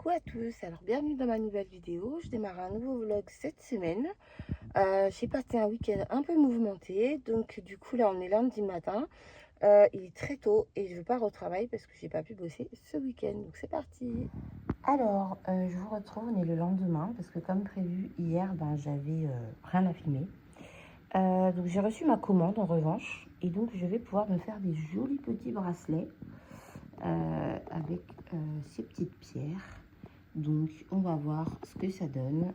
Coucou à tous, alors bienvenue dans ma nouvelle vidéo. Je démarre un nouveau vlog cette semaine. J'ai passé un week-end un peu mouvementé, donc du coup là on est lundi matin. Il est très tôt et je pars au travail parce que j'ai pas pu bosser ce week-end, donc c'est parti. Alors je vous retrouve, on est le lendemain parce que comme prévu hier, j'avais rien à filmer. Donc j'ai reçu ma commande en revanche et donc je vais pouvoir me faire des jolis petits bracelets avec ces petites pierres. Donc on va voir ce que ça donne.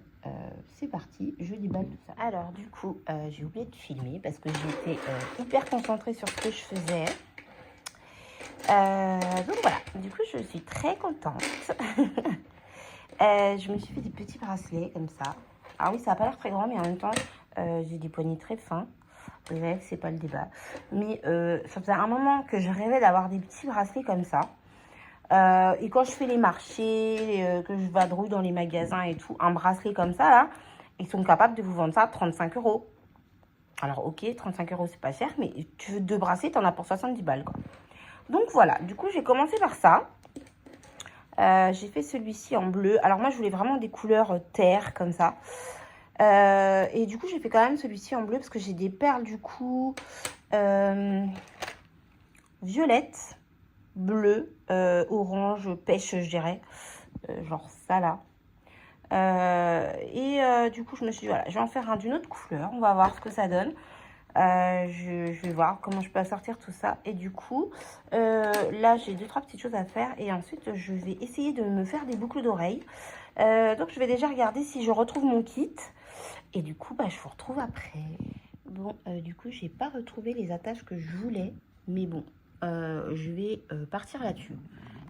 C'est parti, je déballe tout ça. Alors du coup j'ai oublié de filmer parce que j'étais hyper concentrée sur ce que je faisais. Donc voilà, du coup je suis très contente. Je me suis fait des petits bracelets comme ça. Alors oui, ça n'a pas l'air très grand, mais en même temps j'ai des poignets très fins. Vous voyez que c'est pas le débat. Mais ça faisait un moment que je rêvais d'avoir des petits bracelets comme ça. Et quand je fais les marchés, que je vadrouille dans les magasins et tout, un bracelet comme ça, là, ils sont capables de vous vendre ça à 35 euros. Alors, ok, 35 euros, c'est pas cher, mais tu veux deux bracelets, t'en as pour 70 balles, quoi. Donc, voilà, du coup, j'ai commencé par ça. J'ai fait celui-ci en bleu. Alors, moi, je voulais vraiment des couleurs terre, comme ça. Et du coup, j'ai fait quand même celui-ci en bleu, parce que j'ai des perles, du coup, violettes, bleu, orange, pêche, je dirais. Genre ça là. Du coup, je me suis dit, voilà, je vais en faire un d'une autre couleur. On va voir ce que ça donne. Je vais voir comment je peux assortir tout ça. Et du coup, là, j'ai deux, trois petites choses à faire. Et ensuite, je vais essayer de me faire des boucles d'oreilles. Donc, je vais déjà regarder si je retrouve mon kit. Et du coup, je vous retrouve après. Bon, du coup, j'ai pas retrouvé les attaches que je voulais. Mais bon, je vais partir là-dessus.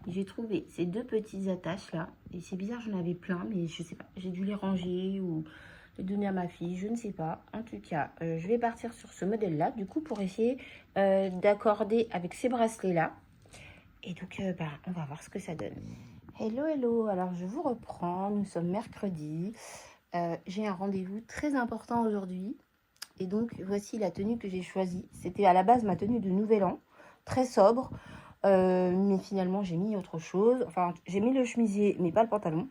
J'ai trouvé ces deux petites attaches là. Et c'est bizarre, j'en avais plein, mais je sais pas. J'ai dû les ranger ou les donner à ma fille, je ne sais pas. En tout cas, je vais partir sur ce modèle là, du coup, pour essayer d'accorder avec ces bracelets là. Et donc, on va voir ce que ça donne. Hello, hello. Alors, je vous reprends. Nous sommes mercredi. J'ai un rendez-vous très important aujourd'hui. Et donc, voici la tenue que j'ai choisie. C'était à la base ma tenue de Nouvel An. Très sobre. Mais finalement, j'ai mis autre chose. Enfin, j'ai mis le chemisier, mais pas le pantalon.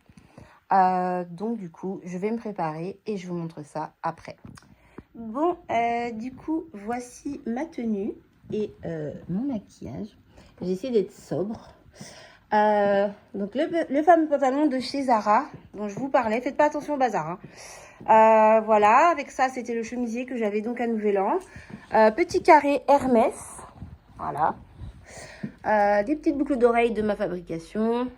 Donc, du coup, je vais me préparer et je vous montre ça après. Bon, du coup, voici ma tenue et mon maquillage. J'ai essayé d'être sobre. Donc, le fameux pantalon de chez Zara, dont je vous parlais. Faites pas attention au bazar, hein. Voilà, avec ça, c'était le chemisier que j'avais donc à Nouvel An. Petit carré Hermès. Voilà. Des petites boucles d'oreilles de ma fabrication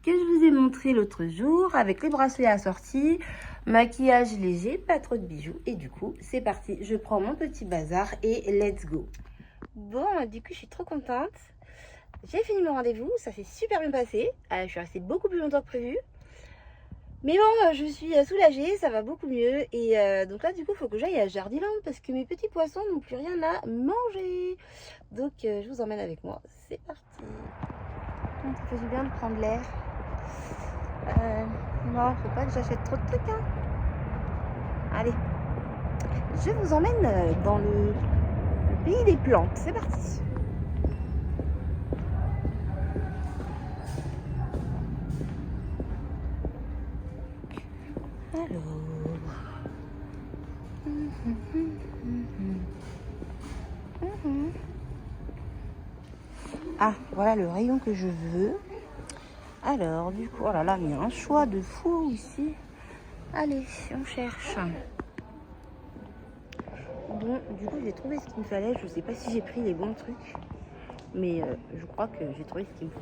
que je vous ai montré l'autre jour avec les bracelets assortis, maquillage léger, pas trop de bijoux. Et du coup, c'est parti. Je prends mon petit bazar et let's go. Bon, du coup, je suis trop contente. J'ai fini mon rendez-vous, ça s'est super bien passé. Je suis restée beaucoup plus longtemps que prévu. Mais bon, je suis soulagée, ça va beaucoup mieux. Et donc là, du coup, il faut que j'aille à Jardiland parce que mes petits poissons n'ont plus rien à manger. Donc, je vous emmène avec moi. C'est parti. Ça fait du bien de prendre l'air. Non, faut pas que j'achète trop de trucs, hein. Allez, je vous emmène dans le pays des plantes. C'est parti. Alors... Ah, voilà le rayon que je veux. Alors, du coup, oh là là, il y a un choix de fou ici. Allez, on cherche. Bon, du coup, j'ai trouvé ce qu'il me fallait. Je sais pas si j'ai pris les bons trucs. Mais je crois que j'ai trouvé ce qu'il me faut.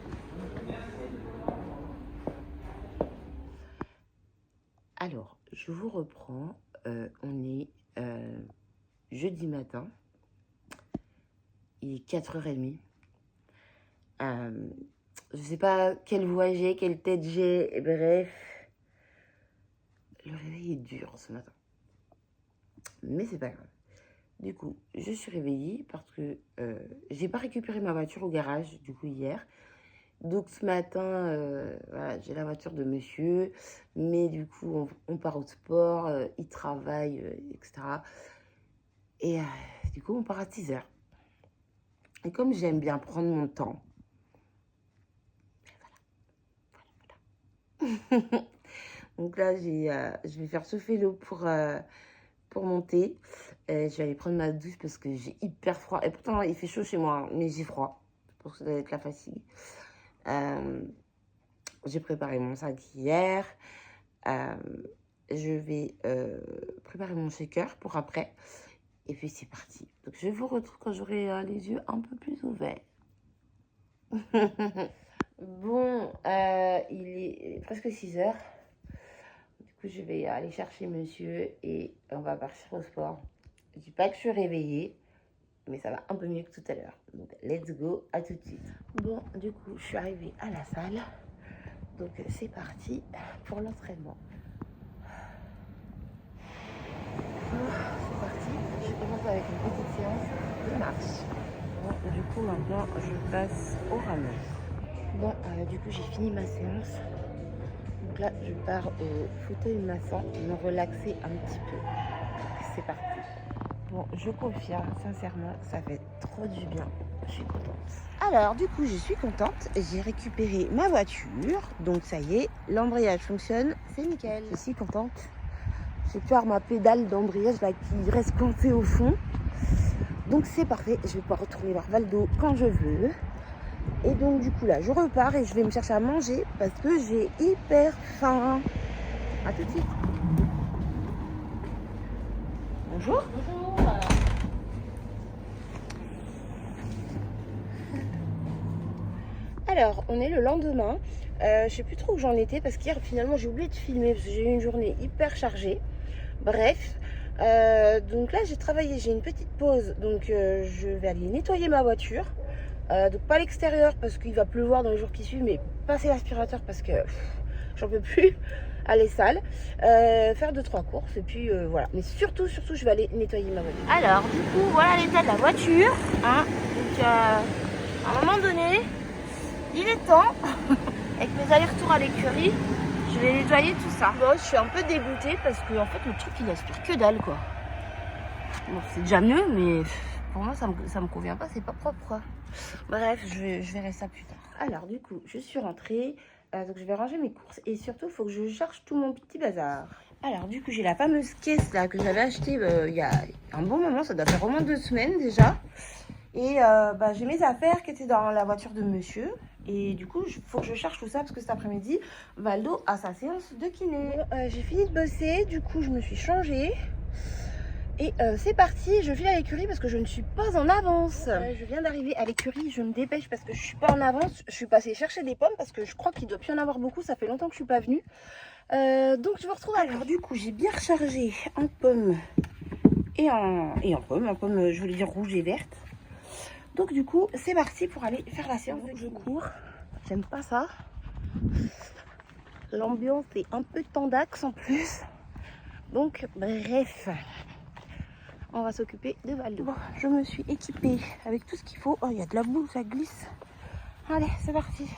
Alors, je vous reprends. On est jeudi matin. Il est 4h30. Je sais pas quelle voix j'ai, quelle tête j'ai. Bref. Le réveil est dur ce matin. Mais c'est pas grave. Du coup, je suis réveillée parce que j'ai pas récupéré ma voiture au garage, du coup, hier. Donc, ce matin, voilà, j'ai la voiture de monsieur. Mais du coup, on part au sport, il travaille, etc. Et du coup, on part à 6h. Et comme j'aime bien prendre mon temps, Donc là, je vais faire chauffer l'eau pour monter. Je vais aller prendre ma douche parce que j'ai hyper froid. Et pourtant, il fait chaud chez moi, hein, mais j'ai froid. Je pense que ça doit être la fatigue. J'ai préparé mon sac hier. Je vais préparer mon shaker pour après. Et puis c'est parti. Donc je vous retrouve quand j'aurai les yeux un peu plus ouverts. Bon, il est presque 6 heures. Du coup, je vais aller chercher monsieur et on va partir au sport. Je dis pas que je suis réveillée, mais ça va un peu mieux que tout à l'heure. Donc, let's go, à tout de suite. Bon, du coup, je suis arrivée à la salle. Donc, c'est parti pour l'entraînement. C'est parti. Je commence avec une petite séance de marche. Bon, du coup, maintenant, je passe au rameur. Bon, du coup, j'ai fini ma séance. Donc là, je pars au fauteuil massant, me relaxer un petit peu. C'est parti. Bon, je confirme, sincèrement, ça fait trop du bien. Je suis contente. Alors, du coup, je suis contente. J'ai récupéré ma voiture. Donc, ça y est, l'embrayage fonctionne. C'est nickel. Je suis contente. J'ai pu avoir ma pédale d'embrayage là qui reste coincée au fond. Donc, c'est parfait. Je vais pouvoir retourner voir Valdo quand je veux. Et donc du coup là je repars et je vais me chercher à manger parce que j'ai hyper faim. A tout de suite. Bonjour. Bonjour. Alors on est le lendemain. Je sais plus trop où j'en étais parce qu'hier finalement j'ai oublié de filmer parce que j'ai eu une journée hyper chargée. Bref. Donc là j'ai travaillé, j'ai une petite pause. Donc je vais aller nettoyer ma voiture. Donc pas l'extérieur parce qu'il va pleuvoir dans les jours qui suivent, mais passer l'aspirateur parce que j'en peux plus, aller sale, faire 2-3 courses et puis voilà. Mais surtout je vais aller nettoyer ma voiture. Alors du coup voilà l'état de la voiture, hein. Donc à un moment donné, il est temps, avec mes allers-retours à l'écurie, je vais nettoyer tout ça. Bon, je suis un peu dégoûtée parce que en fait le truc il aspire que dalle quoi. Bon c'est déjà mieux mais pour moi ça me convient pas, c'est pas propre. Bref, je verrai ça plus tard. Alors du coup, je suis rentrée, donc je vais ranger mes courses et surtout, il faut que je charge tout mon petit bazar. Alors du coup, j'ai la fameuse caisse là que j'avais achetée il y a un bon moment, ça doit faire au moins 2 semaines déjà. Et j'ai mes affaires qui étaient dans la voiture de monsieur. Et du coup, il faut que je charge tout ça parce que cet après-midi, Valdo a sa séance de kiné. J'ai fini de bosser, du coup, je me suis changée. Et c'est parti, je file à l'écurie parce que je ne suis pas en avance. Je viens d'arriver à l'écurie, je me dépêche parce que je suis pas en avance. Je suis passée chercher des pommes parce que je crois qu'il doit plus en avoir beaucoup, ça fait longtemps que je suis pas venue. Donc je vous retrouve. Alors du coup, j'ai bien rechargé en pommes et en pommes, je voulais dire rouge et verte. Donc du coup, c'est parti pour aller faire la séance. Je cours, j'aime pas ça. L'ambiance est un peu tendax en plus. Donc bref. On va s'occuper de Valdo. Bon, je me suis équipée avec tout ce qu'il faut. Oh, il y a de la boue, ça glisse. Allez, c'est parti.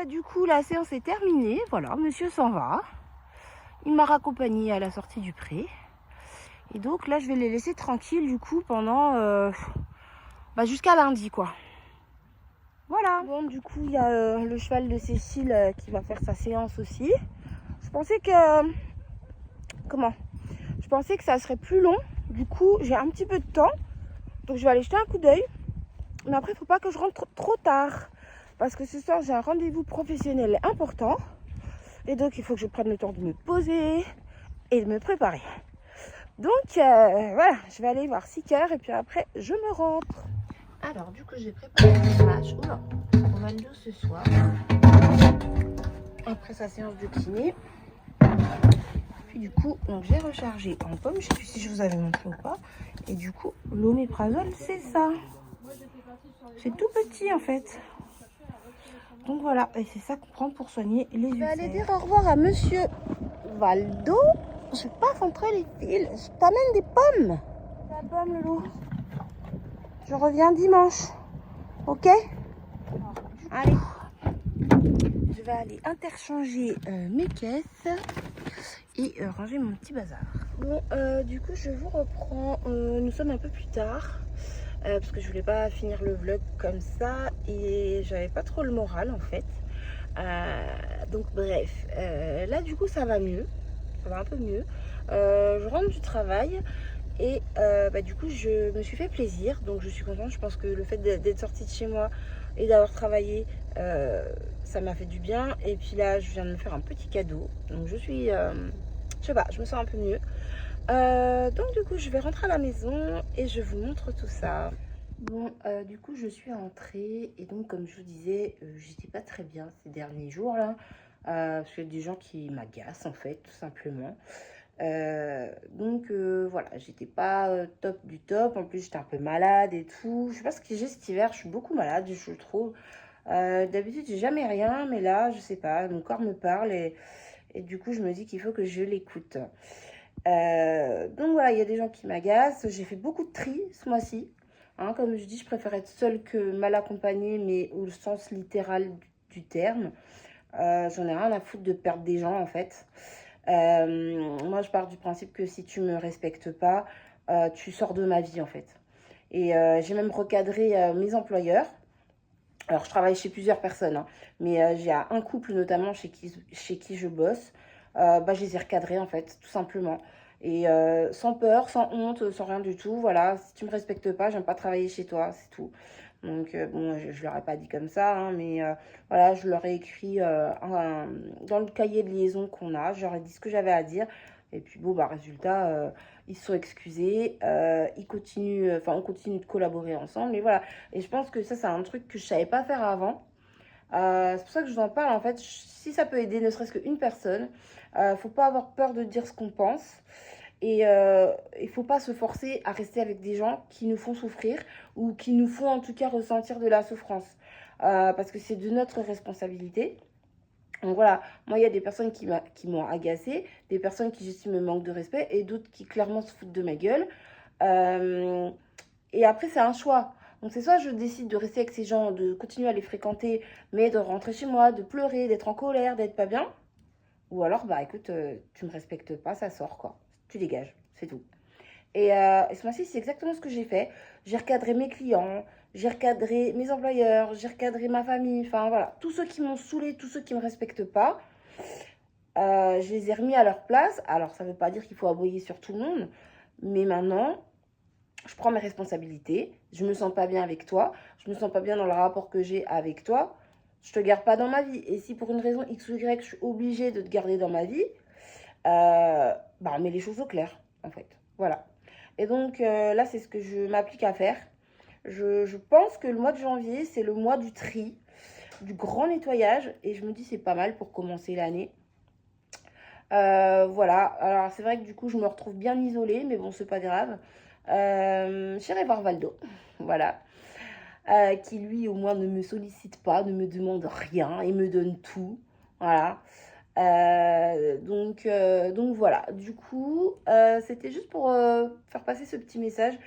Du coup, la séance est terminée. Voilà, monsieur s'en va. Il m'a raccompagné à la sortie du pré. Et donc là, je vais les laisser tranquilles du coup pendant jusqu'à lundi, quoi. Voilà. Bon, du coup, il y a le cheval de Cécile qui va faire sa séance aussi. Je pensais que... Je pensais que ça serait plus long. Du coup, j'ai un petit peu de temps. Donc, je vais aller jeter un coup d'œil. Mais après, il ne faut pas que je rentre trop tard. Parce que ce soir, j'ai un rendez-vous professionnel important. Et donc, il faut que je prenne le temps de me poser et de me préparer. Donc voilà, je vais aller voir Seeker et puis après je me rentre. Alors du coup j'ai préparé un match pour Valdo ce soir. Après sa séance de kiné. Puis du coup donc j'ai rechargé en pomme, je sais plus si je vous avais montré ou pas. Et du coup l'oméprazole c'est ça. C'est tout petit en fait. Donc voilà, et c'est ça qu'on prend pour soigner les ulcères. Je vais aller dire au revoir à monsieur Valdo. Je passe entre les fils. Je t'amène des pommes. La pomme, Loulou. Je reviens dimanche. Ok? Allez. Je vais aller interchanger mes caisses et ranger mon petit bazar. Bon, du coup, je vous reprends. Nous sommes un peu plus tard. Parce que je voulais pas finir le vlog comme ça. Et j'avais pas trop le moral, en fait. Donc, bref. Là, du coup, ça va mieux. Ça va un peu mieux. Je rentre du travail et du coup je me suis fait plaisir, donc je suis contente. Je pense que le fait d'être sortie de chez moi et d'avoir travaillé, ça m'a fait du bien. Et puis là je viens de me faire un petit cadeau, donc je suis je sais pas, je me sens un peu mieux. Donc du coup je vais rentrer à la maison et je vous montre tout ça. Bon, du coup je suis rentrée et donc comme je vous disais, j'étais pas très bien ces derniers jours là, parce qu'il y a des gens qui m'agacent en fait, tout simplement. Donc voilà, j'étais pas top du top. En plus j'étais un peu malade et tout. Je sais pas ce que j'ai cet hiver, je suis beaucoup malade, je trouve. D'habitude j'ai jamais rien, mais là je sais pas, mon corps me parle et du coup je me dis qu'il faut que je l'écoute. Donc voilà, il y a des gens qui m'agacent. J'ai fait beaucoup de tri ce mois-ci, hein, comme je dis, je préfère être seule que mal accompagnée, mais au sens littéral du terme. J'en ai rien à foutre de perdre des gens en fait. Moi je pars du principe que si tu me respectes pas, tu sors de ma vie en fait. Et j'ai même recadré mes employeurs. Alors je travaille chez plusieurs personnes, hein, mais j'ai un couple notamment chez qui je bosse. Je les ai recadrés en fait, tout simplement. Et sans peur, sans honte, sans rien du tout. Voilà, si tu me respectes pas, j'aime pas travailler chez toi, c'est tout. Donc bon, je leur ai pas dit comme ça, hein, mais voilà, je leur ai écrit dans le cahier de liaison qu'on a, je leur ai dit ce que j'avais à dire. Et puis bon, résultat, ils se sont excusés, ils continuent, on continue de collaborer ensemble. Et voilà, et je pense que ça, c'est un truc que je savais pas faire avant. C'est pour ça que je vous en parle, en fait. Si ça peut aider ne serait-ce qu'une personne, faut pas avoir peur de dire ce qu'on pense. Et il faut pas se forcer à rester avec des gens qui nous font souffrir ou qui nous font en tout cas ressentir de la souffrance. Parce que c'est de notre responsabilité. Donc voilà, moi il y a des personnes qui m'ont agacée, des personnes qui j'estime me manquent de respect et d'autres qui clairement se foutent de ma gueule. Et après c'est un choix. Donc c'est soit je décide de rester avec ces gens, de continuer à les fréquenter, mais de rentrer chez moi, de pleurer, d'être en colère, d'être pas bien. Ou alors, écoute, tu me respectes pas, ça sort quoi. Tu dégages, c'est tout. Et ce mois-ci, c'est exactement ce que j'ai fait. J'ai recadré mes clients, j'ai recadré mes employeurs, j'ai recadré ma famille. Enfin voilà, tous ceux qui m'ont saoulé, tous ceux qui me respectent pas, je les ai remis à leur place. Alors ça veut pas dire qu'il faut aboyer sur tout le monde, mais maintenant, je prends mes responsabilités. Je me sens pas bien avec toi, je me sens pas bien dans le rapport que j'ai avec toi. Je te garde pas dans ma vie. Et si pour une raison X ou Y, je suis obligée de te garder dans ma vie, on met les choses au clair, en fait. Voilà. Et donc, là, c'est ce que je m'applique à faire. Je pense que le mois de janvier, c'est le mois du tri, du grand nettoyage. Et je me dis, c'est pas mal pour commencer l'année. Voilà. Alors, c'est vrai que du coup, je me retrouve bien isolée, mais bon, c'est pas grave. J'irai voir Valdo. Voilà. Qui, lui, au moins, ne me sollicite pas, ne me demande rien et me donne tout. Voilà. Donc voilà, du coup c'était juste pour faire passer ce petit message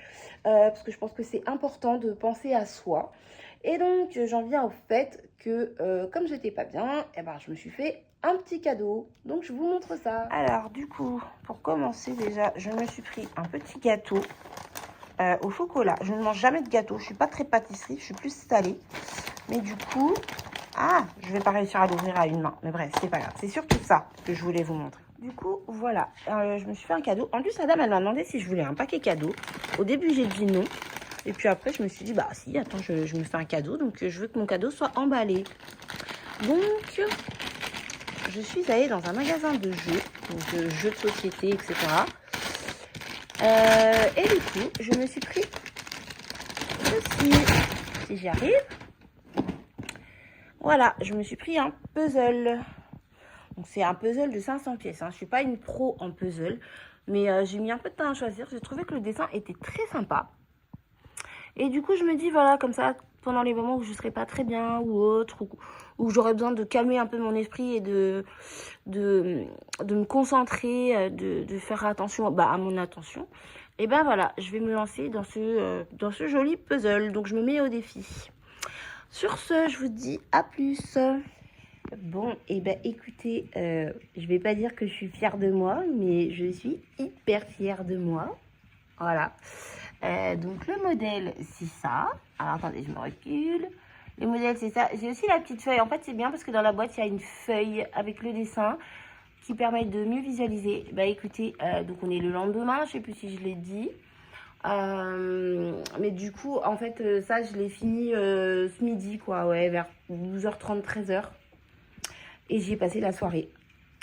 parce que je pense que c'est important de penser à soi. Et donc j'en viens au fait que comme j'étais pas bien, je me suis fait un petit cadeau, donc je vous montre ça. Alors du coup, pour commencer, déjà je me suis pris un petit gâteau au chocolat. Je ne mange jamais de gâteau, je suis pas très pâtisserie, je suis plus salée, mais du coup je vais pas réussir à l'ouvrir à une main. Mais bref, c'est pas grave. C'est surtout ça que je voulais vous montrer. Du coup, voilà. Je me suis fait un cadeau. En plus, la dame, elle m'a demandé si je voulais un paquet cadeau. Au début, j'ai dit non. Et puis après, je me suis dit, si, attends, je me fais un cadeau. Donc, je veux que mon cadeau soit emballé. Donc, je suis allée dans un magasin de jeux. Donc, de jeux de société, etc. Et du coup, je me suis pris ceci, si j'y arrive. Voilà, je me suis pris un puzzle. Donc c'est un puzzle de 500 pièces. Hein. Je suis pas une pro en puzzle, mais j'ai mis un peu de temps à choisir. J'ai trouvé que le dessin était très sympa. Et du coup, je me dis, voilà, comme ça, pendant les moments où je ne serai pas très bien ou autre, où j'aurais besoin de calmer un peu mon esprit et de me concentrer, de faire attention à mon attention, et ben voilà, je vais me lancer dans ce joli puzzle. Donc, je me mets au défi. Sur ce, je vous dis à plus. Bon, et ben écoutez, je vais pas dire que je suis fière de moi, mais je suis hyper fière de moi. Voilà. Donc le modèle, c'est ça. Alors attendez, je me recule. Le modèle, c'est ça. J'ai aussi la petite feuille. En fait, c'est bien parce que dans la boîte, il y a une feuille avec le dessin qui permet de mieux visualiser. Bah écoutez, donc on est le lendemain, je sais plus si je l'ai dit. Mais du coup, en fait, ça, je l'ai fini ce midi, quoi, ouais, vers 12h30, 13h. Et j'y ai passé la soirée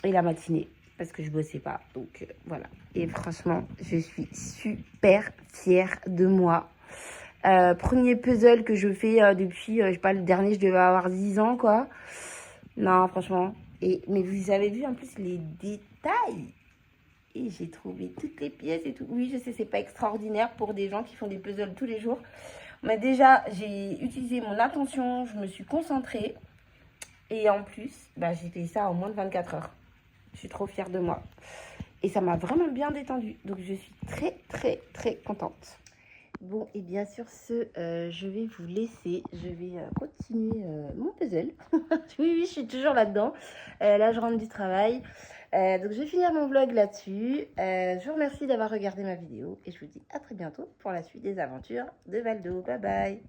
et la matinée parce que je bossais pas. Donc voilà. Et franchement, je suis super fière de moi. Premier puzzle que je fais depuis, je sais pas, le dernier, je devais avoir 10 ans, quoi. Non, franchement. Mais vous avez vu en plus les détails. Et j'ai trouvé toutes les pièces et tout. Oui, je sais, c'est pas extraordinaire pour des gens qui font des puzzles tous les jours. Mais déjà, j'ai utilisé mon attention, je me suis concentrée. Et en plus, j'ai fait ça en moins de 24 heures. Je suis trop fière de moi. Et ça m'a vraiment bien détendue. Donc, je suis très, très, très contente. Bon, et bien sur ce, je vais vous laisser. Je vais continuer mon puzzle. Oui, je suis toujours là-dedans. Là, je rentre du travail. Donc, je vais finir mon vlog là-dessus. Je vous remercie d'avoir regardé ma vidéo. Et je vous dis à très bientôt pour la suite des aventures de Valdo. Bye bye.